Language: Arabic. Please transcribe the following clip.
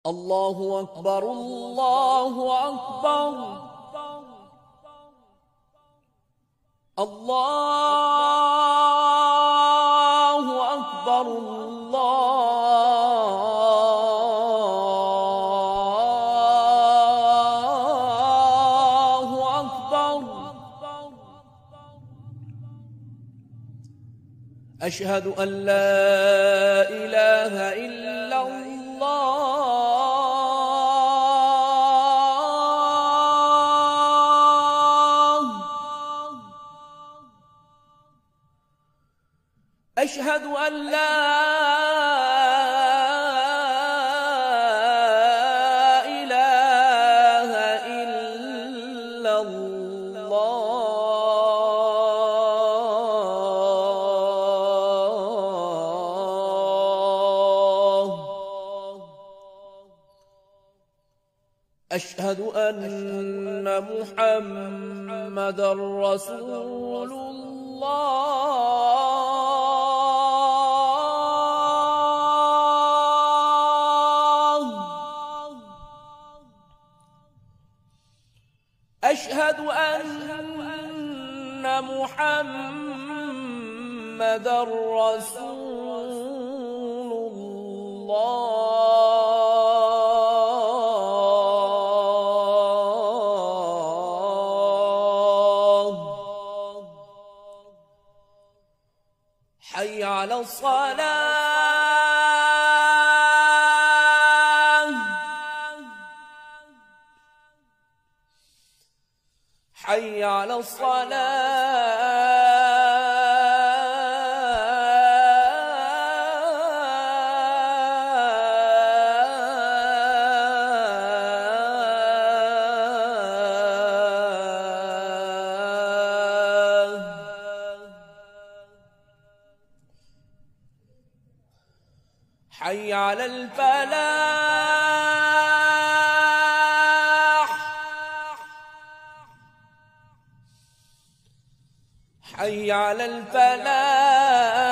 الله أكبر الله أكبر الله أكبر الله أكبر. أشهد أن لا إله إلا الله أشهد أن لا إله إلا الله أشهد أن محمدًا رسول الله أشهد أن محمدًا رسول الله. حي على الصلاة حي على الصلاة. حي على الفلاح حي على الفلاح.